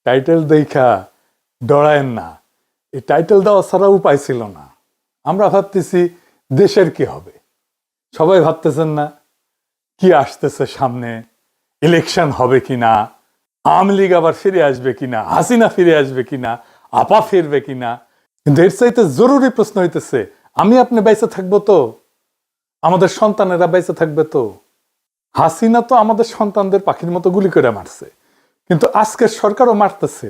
Title দেখা ডরায়েন না, এই টাইটেল দেওয়া ছাড়া উপায় ছিল না। আমরা ভাবতেছি দেশের কি হবে, সবাই ভাবতেছেন না কি আসতেছে সামনে, ইলেকশন হবে কিনা, আওয়ামী লীগ আবার ফিরে আসবে কিনা, হাসিনা ফিরে আসবে কিনা, আপা ফিরবে কিনা। কিন্তু এর চাইতে জরুরি প্রশ্ন হইতেছে, আমি আপনি বেঁচে থাকবো তো, আমাদের সন্তানেরা বেঁচে থাকবে তো? হাসিনা তো আমাদের সন্তানদের পাখির মতো গুলি করে মারছে, কিন্তু আজকের সরকারও মারতেছে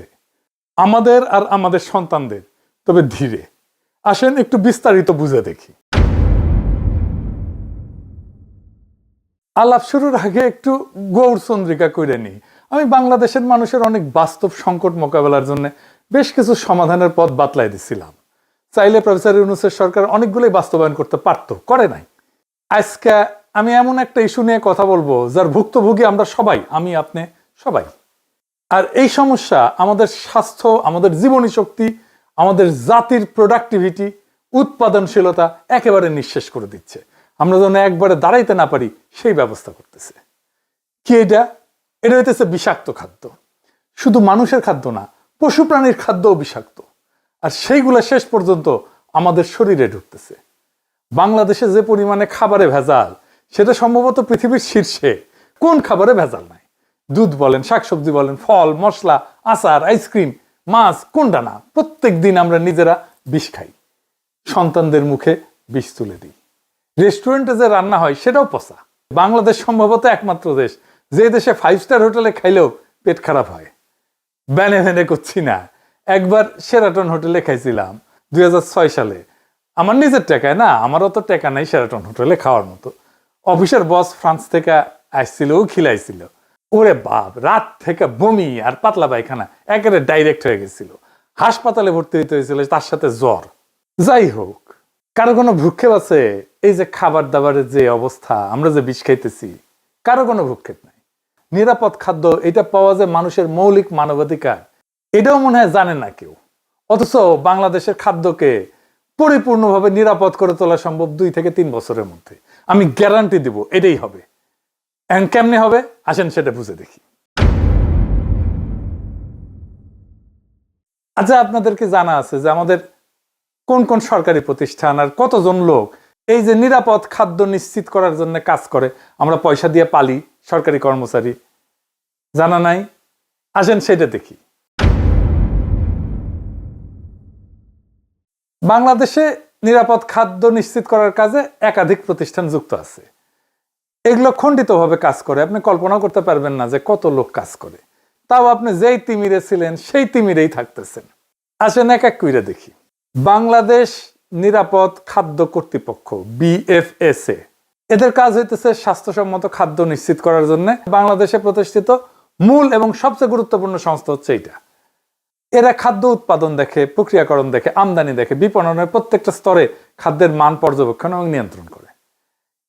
আমাদের আর আমাদের সন্তানদের। তবে ধীরে আসেন একটু বিস্তারিত বুঝে দেখি। আলাপ শুরুর আগে একটু গৌরচন্দ্রিকা করে নিই। আমি বাংলাদেশের মানুষের অনেক বাস্তব সংকট মোকাবেলার জন্য বেশ কিছু সমাধানের পথ বাতলাই দিছিলাম। চাইলে প্রফেসর ইউনূসের সরকার অনেকগুলোই বাস্তবায়ন করতে পারত, করে নাই। আজকে আমি এমন একটা ইস্যু নিয়ে কথা বলবো যার ভুক্তভোগী আমরা সবাই, আমি আপনি সবাই। আর এই সমস্যা আমাদের স্বাস্থ্য, আমাদের জীবনী শক্তি, আমাদের জাতির প্রোডাক্টিভিটি, উৎপাদনশীলতা একেবারে নিঃশেষ করে দিচ্ছে। আমরা যেন একবারে দাঁড়াইতে না পারি সেই ব্যবস্থা করতেছে। কি এটা? এটা হইতেছে বিষাক্ত খাদ্য। শুধু মানুষের খাদ্য না, পশু প্রাণীর খাদ্যও বিষাক্ত। আর সেইগুলো শেষ পর্যন্ত আমাদের শরীরে ঢুকতেছে। বাংলাদেশে যে পরিমাণে খাবারে ভেজাল, সেটা সম্ভবত পৃথিবীর শীর্ষে। কোন খাবারে ভেজাল নাই? দুধ বলেন, শাকসবজি বলেন, ফল, মশলা, আচার, আইসক্রিম, মাছ, কোনটা না? প্রত্যেক দিন আমরা নিজেরা বিষ খাই, সন্তানদের মুখে বিষ তুলে দিই। রেস্টুরেন্টে যে রান্না হয় সেটাও পচা। বাংলাদেশ সম্ভবত একমাত্র দেশ যে দেশে 5 স্টার হোটেলে খাইলেও পেট খারাপ হয়। ব্যানে ভ্যানে করছি না। একবার শেরাটন হোটেলে খাইছিলাম 2006 সালে। আমার নিজের টাকায় না, আমারও তো টাকা নাই শেরাটন হোটেলে খাওয়ার মতো। অফিসের বস ফ্রান্স থেকে আসছিল, ও খিলাইছিল। ওরে বাপ, রাত থেকে বমি আর পাতলা পায়খানা একেবারে ডাইরেক্ট হয়ে গেছিল। হাসপাতালে ভর্তি হইতে হয়েছিল, তার সাথে জ্বর। যাই হোক, কারো কোনো ভ্রুক্ষেপ আছে? এই যে খাবার দাবারের যে অবস্থা, আমরা যে বিষ খাইতেছি, কারো কোনো ভ্রুক্ষেপ নাই। নিরাপদ খাদ্য, এটা পাওয়া যায় মানুষের মৌলিক মানবাধিকার, এটাও মনে হয় জানে না কেউ। অথচ বাংলাদেশের খাদ্যকে পরিপূর্ণভাবে নিরাপদ করে তোলা সম্ভব 2 থেকে 3 বছরের মধ্যে। আমি গ্যারান্টি দিব এটাই হবে। এখন কেমনে হবে আসেন সেটা বুঝে দেখি। আচ্ছা, আপনাদেরকে জানা আছে যে আমাদের কোন কোন সরকারি প্রতিষ্ঠান আর কতজন লোক এই যে নিরাপদ খাদ্য নিশ্চিত করার জন্য কাজ করে? আমরা পয়সা দিয়ে পালি সরকারি কর্মচারী। জানা নাই? আসেন সেটা দেখি। বাংলাদেশে নিরাপদ খাদ্য নিশ্চিত করার কাজে একাধিক প্রতিষ্ঠান যুক্ত আছে। এগুলো খণ্ডিতভাবে কাজ করে, আপনি কল্পনা করতে পারবেন না যে কত লোক কাজ করে। তাও আপনি যেই তিমিরে ছিলেন সেই তিমিরেই থাকতেছেন। আসেন এক এক কইরা দেখি। বাংলাদেশ নিরাপদ খাদ্য কর্তৃপক্ষ, BFSA, এদের কাজ হইতেছে স্বাস্থ্যসম্মত খাদ্য নিশ্চিত করার জন্য বাংলাদেশে প্রতিষ্ঠিত মূল এবং সবচেয়ে গুরুত্বপূর্ণ সংস্থা হচ্ছে এটা। এরা খাদ্য উৎপাদন দেখে, প্রক্রিয়াকরণ দেখে, আমদানি দেখে, বিপণনের প্রত্যেকটা স্তরে খাদ্যের মান পর্যবেক্ষণ এবং নিয়ন্ত্রণ করে।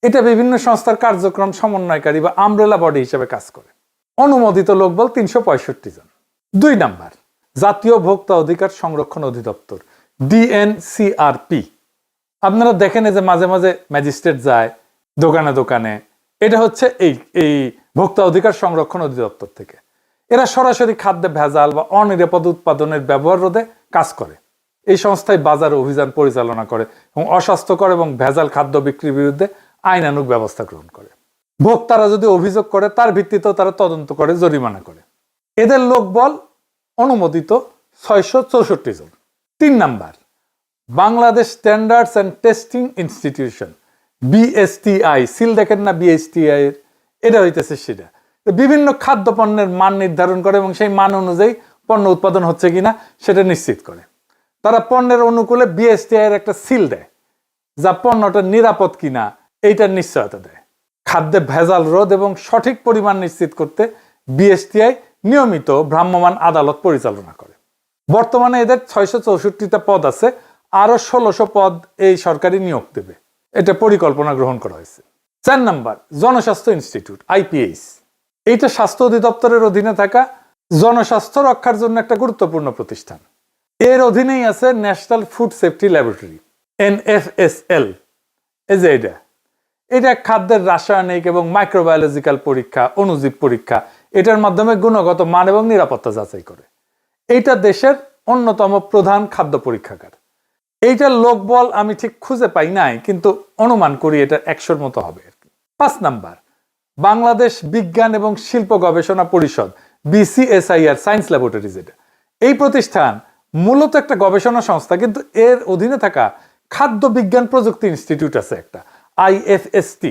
এটা বিভিন্ন সংস্থার কার্যক্রম সমন্বয়কারী বা আমব্রেলা বডি হিসেবে কাজ করে। অনুমোদিত লোকবল 365 জন। 2 নাম্বার, জাতীয় ভোক্তা অধিকার সংরক্ষণ অধিদপ্তর, DNCRP। আপনারা দেখেন যে মাঝে মাঝে ম্যাজিস্ট্রেট যায় দোকানে দোকানে, এটা হচ্ছে এই ভোক্তা অধিকার সংরক্ষণ অধিদপ্তর থেকে। এরা সরাসরি খাদ্যে ভেজাল বা অনিরাপদ উৎপাদনের ব্যবহার রোধে কাজ করে। এই সংস্থায় বাজার অভিযান পরিচালনা করে এবং অস্বাস্থ্যকর এবং ভেজাল খাদ্য বিক্রির বিরুদ্ধে আইনানুগ ব্যবস্থা গ্রহণ করে। ভোক্তারা যদি অভিযোগ করে তার ভিত্তিতেও তারা তদন্ত করে, জরিমানা করে। এদের লোকবল অনুমোদিত 664 জন। 3 number, Bangladesh standards and testing institution, BSTI। Seal দেখেন না BSTI এর? এটা হইতেছে সেটা। বিভিন্ন খাদ্য পণ্যের মান নির্ধারণ করে এবং সেই মান অনুযায়ী পণ্য উৎপাদন হচ্ছে কিনা সেটা নিশ্চিত করে। তারা পণ্যের অনুকূলে BSTI এর একটা সিল দেয়, যা পণ্যটা নিরাপদ কিনা এইটার নিশ্চয়তা দেয়। খাদ্যে ভেজাল রোধ এবং সঠিক পরিমাণ নিশ্চিত করতে BSTI নিয়মিত ভ্রাম্যমাণ আদালত পরিচালনা করে। বর্তমানে এদের 664টা পদ আছে, আরো 1600 পদ এই সরকারি নিয়োগ দেবে, এটা পরিকল্পনা গ্রহণ করা হয়েছে। 4 নাম্বার, জনস্বাস্থ্য ইনস্টিটিউট, IPH। এইটা স্বাস্থ্য অধিদপ্তরের অধীনে থাকা জনস্বাস্থ্য রক্ষার জন্য একটা গুরুত্বপূর্ণ প্রতিষ্ঠান। এর অধীনেই আছে national food safety laboratory, NFSL। এই যে এটা খাদ্যের রাসায়নিক এবং মাইক্রোবায়োলজিক্যাল পরীক্ষা, অণুজীব পরীক্ষা, এটার মাধ্যমে গুণগত মান এবং নিরাপত্তা যাচাই করে। এইটা দেশের অন্যতম প্রধান খাদ্য পরীক্ষাগার। এইটার লোকবল আমি ঠিক খুঁজে পাই নাই, কিন্তু অনুমান করি এটা 100-র মতো হবে আর কি। 5 নাম্বার, বাংলাদেশ বিজ্ঞান এবং শিল্প গবেষণা পরিষদ, BCSIR, সায়েন্স ল্যাবরেটরি। যেটা এই প্রতিষ্ঠান মূলত একটা গবেষণা সংস্থা, কিন্তু এর অধীনে থাকা খাদ্য বিজ্ঞান প্রযুক্তি ইনস্টিটিউট আছে একটা, IFST।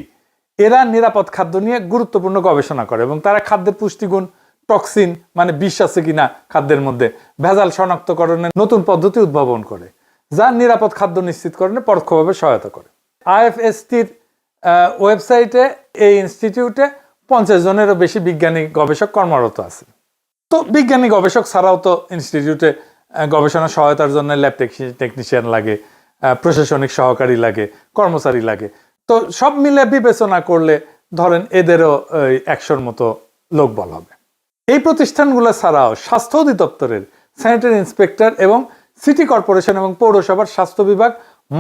এরা নিরাপদ খাদ্য নিয়ে গুরুত্বপূর্ণ গবেষণা করে এবং তারা খাদ্যের পুষ্টিগুণ, টক্সিন মানে বিষ আছে কিনা খাদ্যের মধ্যে, ভেজাল শনাক্তকরণের নতুন পদ্ধতি উদ্ভাবন করে, যা নিরাপদ খাদ্য নিশ্চিতকরণে পরোক্ষভাবে সহায়তা করে। IFSTর ওয়েবসাইটে এই ইনস্টিটিউটে 50 জনেরও বেশি বিজ্ঞানী গবেষক কর্মরত আছে। তো বিজ্ঞানী গবেষক ছাড়াও তো ইনস্টিটিউটে গবেষণা সহায়তার জন্য ল্যাব টেকনিশিয়ান লাগে, প্রশাসনিক সহকারী লাগে, কর্মচারী লাগে। তো সব মিলে বিবেচনা করলে ধরেন এদেরও 100-র মতো লোকবল হবে। এই প্রতিষ্ঠানগুলো ছাড়াও স্বাস্থ্য অধিদপ্তরের স্যানিটারি ইন্সপেক্টর এবং সিটি কর্পোরেশন এবং পৌরসভার স্বাস্থ্য বিভাগ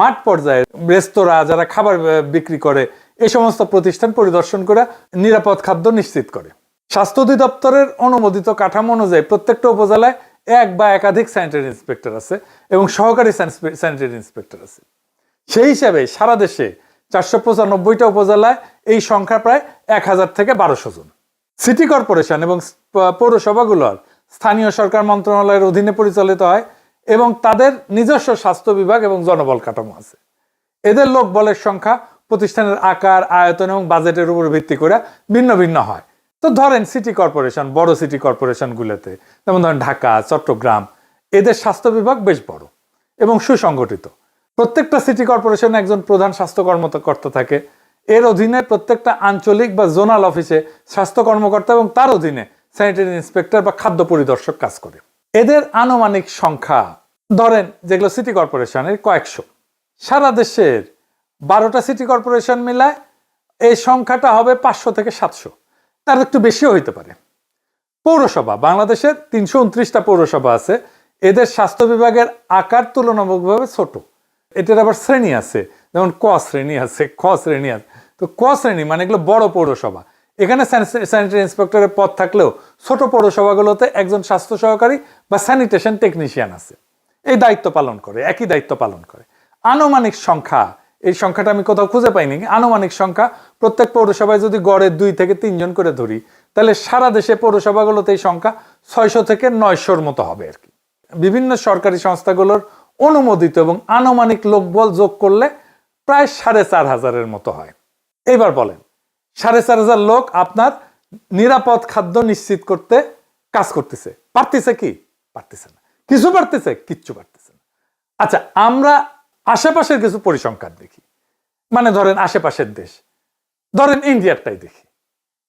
মাঠ পর্যায়ে রেস্তোরাঁ যারা খাবার বিক্রি করে এই সমস্ত প্রতিষ্ঠান পরিদর্শন করে নিরাপদ খাদ্য নিশ্চিত করে। স্বাস্থ্য অধিদপ্তরের অনুমোদিত কাঠামো অনুযায়ী প্রত্যেকটা উপজেলায় এক বা একাধিক স্যানিটারি ইন্সপেক্টর আছে এবং সহকারী স্যানিটারি ইন্সপেক্টর আছে। সেই হিসাবে সারা দেশে 495টা উপজেলায় এই সংখ্যা প্রায় 1000 থেকে 1200 জন। সিটি কর্পোরেশন এবং পৌরসভাগুলোর স্থানীয় সরকার মন্ত্রণালয়ের অধীনে পরিচালিত হয় এবং তাদের নিজস্ব স্বাস্থ্য বিভাগ এবং জনবল কাঠামো আছে। এদের লোকবলের সংখ্যা প্রতিষ্ঠানের আকার, আয়তন এবং বাজেটের উপর ভিত্তি করে ভিন্ন ভিন্ন হয়। তো ধরেন সিটি কর্পোরেশন, বড় সিটি কর্পোরেশনগুলোতে যেমন ধরেন ঢাকা, চট্টগ্রাম, এদের স্বাস্থ্য বিভাগ বেশ বড় এবং সুসংগঠিত। প্রত্যেকটা সিটি কর্পোরেশনে একজন প্রধান স্বাস্থ্য কর্মকর্তা থাকে। এর অধীনে প্রত্যেকটা আঞ্চলিক বা জোনাল অফিসে স্বাস্থ্য কর্মকর্তা এবং তার অধীনে স্যানিটারি ইন্সপেক্টর বা খাদ্য পরিদর্শক কাজ করে। এদের আনুমানিক সংখ্যা ধরেন যেগুলো সিটি কর্পোরেশনের কয়েকশো। সারা দেশের 12টা সিটি কর্পোরেশন মিলায় এই সংখ্যাটা হবে 500 থেকে 700, তার একটু বেশিও হইতে পারে। পৌরসভা, বাংলাদেশের 329টা পৌরসভা আছে। এদের স্বাস্থ্য বিভাগের আকার তুলনামূলকভাবে ছোট। এটার আবার শ্রেণী আছে, যেমন ক শ্রেণী আছে, খ শ্রেণী আছে। তো ক শ্রেণী মানে এগুলো বড় পৌরসভা। এখানে স্যানিটারি ইন্সপেক্টরের পদ থাকলেও ছোট পৌরসভাগুলোতে একজন স্বাস্থ্য সহকারী বা স্যানিটেশন টেকনিশিয়ান আছে, এই দায়িত্ব পালন করে, একই দায়িত্ব পালন করে। আনুমানিক সংখ্যা, এই সংখ্যাটা আমি কোথাও খুঁজে পাইনি, আনুমানিক সংখ্যা প্রত্যেক পৌরসভায় যদি গড়ে 2 থেকে 3 জন করে ধরি, তাহলে সারা দেশে পৌরসভাগুলোতে এই সংখ্যা 600 থেকে 900-র মতো হবে আর কি। বিভিন্ন সরকারি সংস্থাগুলোর অনুমোদিত এবং আনুমানিক লোকবল যোগ করলে প্রায় 4500-এর মতো হয়। এবার বলেন 4500 লোক আপনার নিরাপদ খাদ্য নিশ্চিত করতে কাজ করতেছে, পারতেছে কি? পারতেছে না। কিছু পারতেছে? কিচ্ছু পারতেছে না। আচ্ছা, আমরা আশেপাশের কিছু পরিসংখ্যান দেখি, মানে ধরেন আশেপাশের দেশ, ধরেন ইন্ডিয়ারটাই দেখি।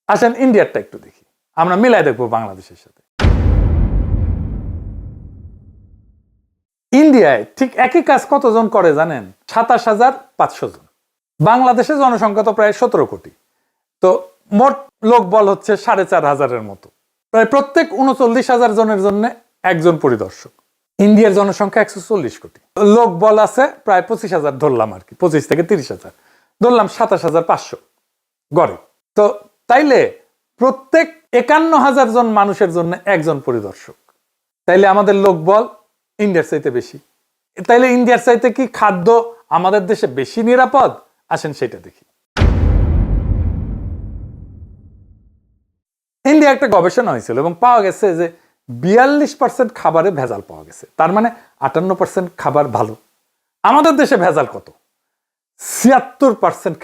আসেন ইন্ডিয়ারটা একটু দেখি, আমরা মিলাই দেখবো বাংলাদেশের সাথে। ইন্ডিয়ায় ঠিক একই কাজ কতজন করে জানেন? 27500 জন। বাংলাদেশে জনসংখ্যা তো প্রায় 17 কোটি। তো মোট লোকবল হচ্ছে 4500-এর মতো। প্রায় প্রত্যেক 39,000 জনের জন্য একজন পরিদর্শক। ইন্ডিয়ার জনসংখ্যা 140 কোটি, লোকবল আছে প্রায় 25,000 ধরলাম আর কি, 25 থেকে 30,000 ধরলাম, 27,500 গড়ে। তো তাইলে প্রত্যেক 51,000 জন মানুষের জন্য একজন পরিদর্শক। তাইলে আমাদের লোকবল ইন্ডিয়ার চাইতে বেশি। তাইলে ইন্ডিয়ার চাইতে কি খাদ্য আমাদের দেশে বেশি নিরাপদ? আসেন সেটা দেখি। ইন্ডিয়া একটা গবেষণা হয়েছিল এবং পাওয়া গেছে যে 42% খাবারে ভেজাল পাওয়া গেছে। তার মানে 58% খাবার ভালো। আমাদের দেশে ভেজাল কত? 76%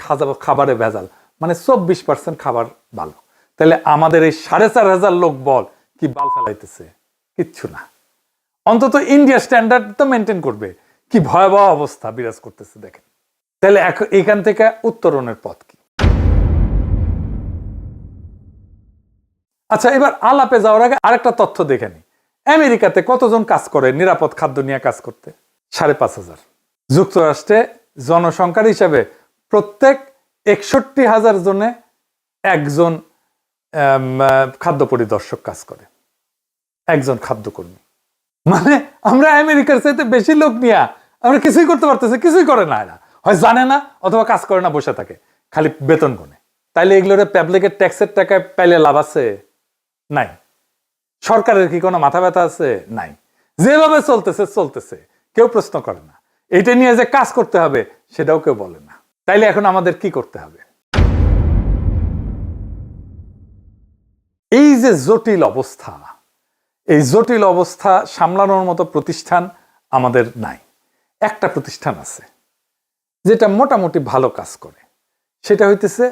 খাবারে ভেজাল, মানে 24% খাবার ভালো। তাহলে আমাদের এই 4500 লোক বল কি বাল ফেলাইতেছে? কিচ্ছু না। অন্তত ইন্ডিয়া স্ট্যান্ডার্ড তো মেনটেন করবে। কি ভয়াবহ অবস্থা বিরাজ করতেছে দেখেন। তাহলে এখান থেকে উত্তরণের পথ কি? আচ্ছা, এবার আলাপে যাওয়ার আগে আরেকটা তথ্য দেখে নি। আমেরিকাতে কতজন কাজ করে নিরাপদ খাদ্য নিয়ে কাজ করতে? 5,500। যুক্তরাষ্ট্রে জনসংখ্যার হিসাবে প্রত্যেক 61,000 জনে একজন খাদ্য পরিদর্শক কাজ করে, একজন খাদ্যকর্মী। মানে আমরা আমেরিকার চাইতে বেশি লোক নিয়ে আমরা কিছুই করতে পারতেছি, কিছুই করে না। এরা হয় জানে না অথবা কাজ করে না, বসে থাকে খালি বেতন গুনে। তাইলে এগুলোর পাবলিকের ট্যাক্সের টাকায় পাইলে লাভ আছে? নাই। সরকারের কি কোনো মাথা ব্যথা আছে? নাই। যেভাবে চলতেছে, কেউ প্রশ্ন করে না। এটা নিয়ে যে কাজ করতে হবে সেটাও কেউ বলে না। তাইলে এখন আমাদের কি করতে হবে? এই যে জটিল অবস্থা, এই জটিল অবস্থা সামলানোর মতো প্রতিষ্ঠান আমাদের নাই। একটা প্রতিষ্ঠান আছে যেটা মোটামুটি ভালো কাজ করে, সেটা হইতেছে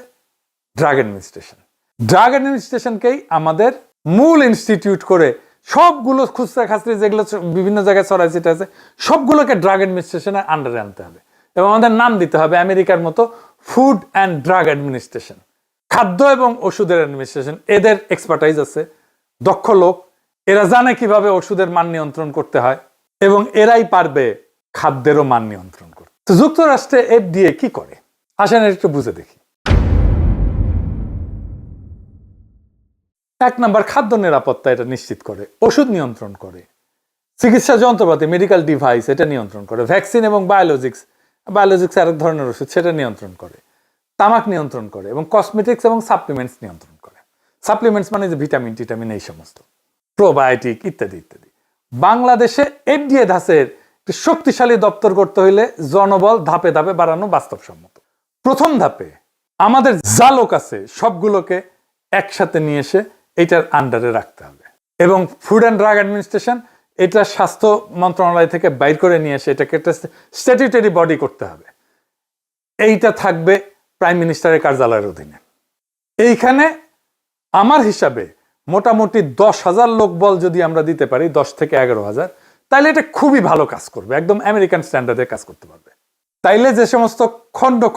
ড্রাগ অ্যাডমিনিস্ট্রেশন। ড্রাগ অ্যাডমিনিস্ট্রেশনকেই আমাদের মূল ইনস্টিটিউট করে সবগুলো খুচরা খাচরি যেগুলো বিভিন্ন জায়গায় ছড়াই ছিটা আছে সবগুলোকে ড্রাগ অ্যাডমিনিস্ট্রেশনের আন্ডারে আনতে হবে এবং আমাদের নাম দিতে হবে আমেরিকার মতো ফুড অ্যান্ড ড্রাগ অ্যাডমিনিস্ট্রেশন। খাদ্য এবং ওষুধের অ্যাডমিনিস্ট্রেশন, এদের এক্সপার্টাইজ আছে, দক্ষ লোক, এরা জানে কিভাবে ওষুধের মান নিয়ন্ত্রণ করতে হয় এবং এরাই পারবে খাদ্যেরও মান নিয়ন্ত্রণ করতে। তো যুক্তরাষ্ট্রে FDA কি করে আসেন একটু বুঝে দেখি। 1 নাম্বার, খাদ্য নিরাপত্তা এটা নিশ্চিত করে, ওষুধ নিয়ন্ত্রণ করে, চিকিৎসা যন্ত্রপাতি মেডিকেল ডিভাইস এটা নিয়ন্ত্রণ করে, ভ্যাকসিন এবং বায়োলজিক্স আরেক ধরনের ওষুধ সেটা নিয়ন্ত্রণ করে, তামাক নিয়ন্ত্রণ করে এবং কসমেটিক্স এবং সাপ্লিমেন্টস নিয়ন্ত্রণ করে। সাপ্লিমেন্টস মানে যে ভিটামিন টিটামিন এই সমস্ত, প্রোবায়োটিক ইত্যাদি ইত্যাদি। বাংলাদেশে FDA ধাঁচের একটি শক্তিশালী দপ্তর করতে হইলে জনবল ধাপে ধাপে বাড়ানো বাস্তবসম্মত। প্রথম ধাপে আমাদের যা লোক আছে সবগুলোকে একসাথে নিয়ে এসে এটার আন্ডারে রাখতে হবে এবং ফুড অ্যান্ড ড্রাগ অ্যাডমিনিস্ট্রেশন এটা স্বাস্থ্য মন্ত্রণালয় থেকে বাইর করে নিয়ে এসে এটাকে একটা স্ট্যাটিউটরি বডি করতে হবে। এইটা থাকবে প্রাইম মিনিস্টারের কার্যালয়ের অধীনে। এইখানে আমার হিসাবে মোটামুটি 10,000 লোক বল যদি আমরা দিতে পারি, 10 থেকে 11,000, তাইলে এটা খুবই ভালো কাজ করবে, একদম আমেরিকান স্ট্যান্ডার্ডে কাজ করতে পারবে। তাইলে যে সমস্ত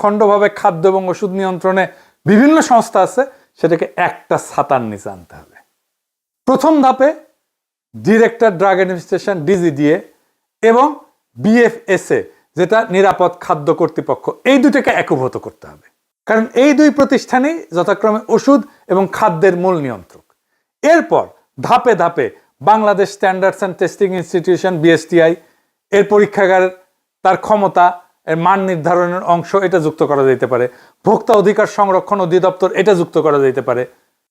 খণ্ডভাবে খাদ্য এবং ওষুধ নিয়ন্ত্রণে বিভিন্ন সংস্থা আছে সেটাকে একটা ছাতার নিচে আনতে হবে। প্রথম ধাপে ডিরেক্টর ড্রাগ অ্যাডমিনিস্ট্রেশন DGDA এবং BFSA যেটা নিরাপদ খাদ্য কর্তৃপক্ষ, এই দুটোকে একীভূত করতে হবে, কারণ এই দুই প্রতিষ্ঠানই যথাক্রমে ওষুধ এবং খাদ্যের মূল নিয়ন্ত্রক। এরপর ধাপে ধাপে Bangladesh standards and testing institution BSTI এর পরীক্ষাগার, তার ক্ষমতা, এর মান নির্ধারণের অংশ এটা যুক্ত করা যেতে পারে, ভোক্তা অধিকার সংরক্ষণ অধিদপ্তর এটা যুক্ত করা যেতে পারে,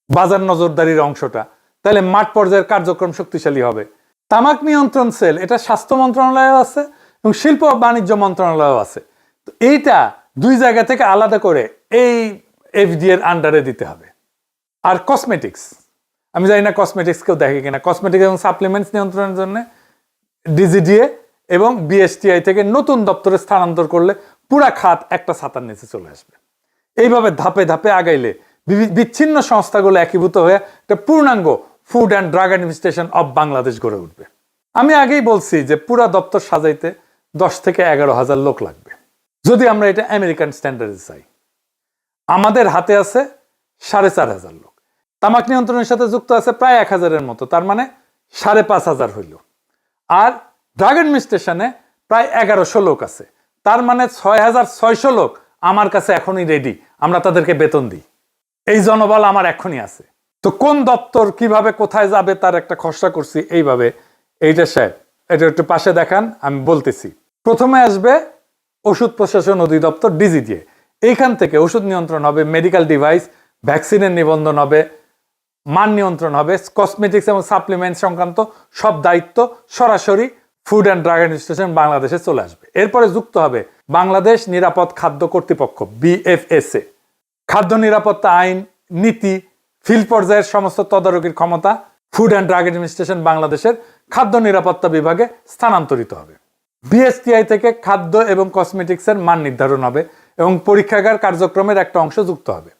বাজার নজরদারির অংশটা, তাহলে মাঠ পর্যায়ের কার্যক্রম শক্তিশালী হবে। তামাক নিয়ন্ত্রণ সেল এটা স্বাস্থ্য মন্ত্রণালয়ও আছে এবং শিল্প ও বাণিজ্য মন্ত্রণালয়ও আছে। তো এইটা দুই জায়গা থেকে আলাদা করে এই FDA এর আন্ডারে দিতে হবে। আর কসমেটিক্স, আমি জানি না কসমেটিক্স কেউ দেখে কিনা, কসমেটিক্স এবং সাপ্লিমেন্টস নিয়ন্ত্রণের জন্য DGDA এবং BSTI থেকে নতুন দপ্তরে স্থানান্তর করলে পুরা খাত একটা ছাতার নিচে চলে আসবে। এইভাবে ধাপে ধাপে আগাইলে বিচ্ছিন্ন সংস্থাগুলো একীভূত হয়ে একটা পূর্ণাঙ্গ food and drug administration of Bangladesh গড়ে উঠবে। আমি আগেই বলছি যে পুরা দপ্তর সাজাইতে 10 থেকে 11,000 লোক লাগবে যদি আমরা এটা আমেরিকান স্ট্যান্ডার্ডে চাই। আমাদের হাতে আছে 4,500 লোক, তামাক নিয়ন্ত্রণের সাথে যুক্ত আছে প্রায় 1,000-এর মতো, তার মানে 5,500 হইল। আর ড্রাগ অ্যাডমিনিস্ট্রেশনে প্রায় 1100 লোক আছে, তার মানে 6,600 লোক আমার কাছে এখনই রেডি, আমরা তাদেরকে বেতন দিই। এই জনবল আমার এখনই আছে। তো কোন দপ্তর কিভাবে কোথায় যাবে তার একটা খসড়া করছি এইভাবে। এইটা সাহেব এটা একটু পাশে দেখান, আমি বলতেছি। প্রথমে আসবে ওষুধ প্রশাসন অধিদপ্তর DGDA, এইখান থেকে ওষুধ নিয়ন্ত্রণ হবে, মেডিকেল ডিভাইস ভ্যাকসিনের নিবন্ধন হবে, মান নিয়ন্ত্রণ হবে, কসমেটিক্স এবং সাপ্লিমেন্ট সংক্রান্ত সব দায়িত্ব সরাসরি ফুড অ্যান্ড ড্রাগ অ্যাডমিনিস্ট্রেশন বাংলাদেশে চলে আসবে। এরপরে যুক্ত হবে বাংলাদেশ নিরাপদ খাদ্য কর্তৃপক্ষ BFSA, খাদ্য নিরাপত্তা আইন, নীতি, ফিল্ড পর্যায়ের সমস্ত তদারকির ক্ষমতা ফুড অ্যান্ড ড্রাগ অ্যাডমিনিস্ট্রেশন বাংলাদেশের খাদ্য নিরাপত্তা বিভাগে স্থানান্তরিত হবে। BSTI থেকে খাদ্য এবং কসমেটিক্সের মান নির্ধারণ হবে এবং পরীক্ষাগার কার্যক্রমের একটা অংশ যুক্ত হবে।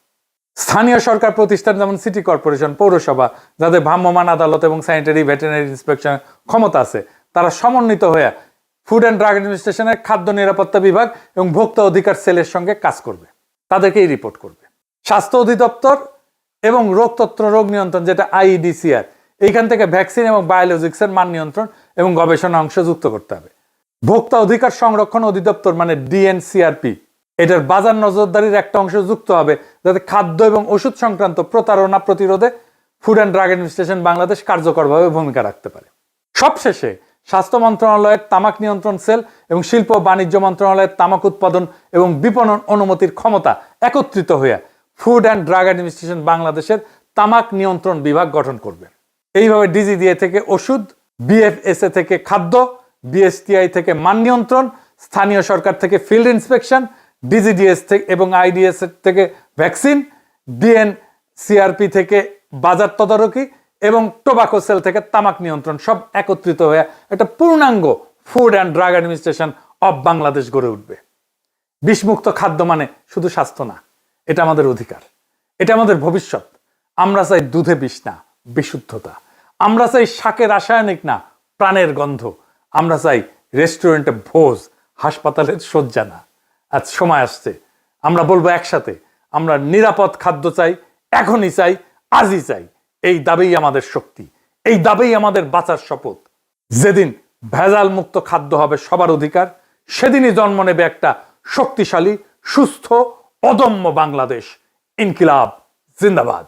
স্থানীয় সরকার প্রতিষ্ঠান যেমন সিটি কর্পোরেশন, পৌরসভা, যাদের ভ্রাম্যমাণ আদালত এবং স্যানিটারি ভেটেরিনারি ইন্সপেকশন ক্ষমতা আছে, তারা সমন্বিত হয়ে ফুড অ্যান্ড ড্রাগ অ্যাডমিনিস্ট্রেশনের খাদ্য নিরাপত্তা বিভাগ এবং ভোক্তা অধিকার সেলের সঙ্গে কাজ করবে, তাদেরকেই রিপোর্ট করবে। স্বাস্থ্য অধিদপ্তর এবং রোগ নিয়ন্ত্রণ যেটা IEDCR, এইখান থেকে ভ্যাকসিন এবং বায়োলজিক্সের মান নিয়ন্ত্রণ এবং গবেষণা অংশ যুক্ত করতে হবে। ভোক্তা অধিকার সংরক্ষণ অধিদপ্তর মানে DNCRP, এটার বাজার নজরদারির একটা অংশ যুক্ত হবে যাতে খাদ্য এবং ওষুধ সংক্রান্ত প্রতারণা প্রতিরোধে food and drug administration Bangladesh কার্যকরভাবে ভূমিকা রাখতে পারে। সবশেষে স্বাস্থ্য মন্ত্রণালয়ের তামাক নিয়ন্ত্রণ সেল এবং শিল্প ও বাণিজ্য মন্ত্রণালয়ের তামাক উৎপাদন এবং বিপণন অনুমতির ক্ষমতা একত্রিত হয়ে ফুড অ্যান্ড ড্রাগ অ্যাডমিনিস্ট্রেশন বাংলাদেশের তামাক নিয়ন্ত্রণ বিভাগ গঠন করবে। এইভাবে ডিজিডিএ থেকে ওষুধ, বিএফএসএ থেকে খাদ্য, বিএসটিআই থেকে মান নিয়ন্ত্রণ, স্থানীয় সরকার থেকে ফিল্ড ইন্সপেকশন, ডিজিডিএস থেকে এবং আইডিএস থেকে ভ্যাকসিন, ডিএনসিআরপি থেকে বাজার তদারকি এবং টোবাকো সেল থেকে তামাক নিয়ন্ত্রণ সব একত্রিত হয়ে একটা পূর্ণাঙ্গ food and drug administration of Bangladesh গড়ে উঠবে। বিষমুক্ত খাদ্য মানে শুধু স্বাস্থ্য না, এটা আমাদের অধিকার, এটা আমাদের ভবিষ্যৎ। আমরা চাই দুধে বিষ না, বিশুদ্ধতা। আমরা চাই শাকে রাসায়নিক না, প্রাণের গন্ধ। আমরা চাই রেস্টুরেন্টে ভোজ, হাসপাতালের শয্যা না। আজ সময় আসছে আমরা বলবো একসাথে, আমরা নিরাপদ খাদ্য চাই, এখনই চাই, আজই চাই। এই দাবিই আমাদের শক্তি, এই দাবিই আমাদের বাঁচার শপথ। যেদিন ভেজাল মুক্ত খাদ্য হবে সবার অধিকার, সেদিনই জন্ম নেবে একটা শক্তিশালী, সুস্থ, অদম্য বাংলাদেশ। ইনকিলাব জিন্দাবাদ।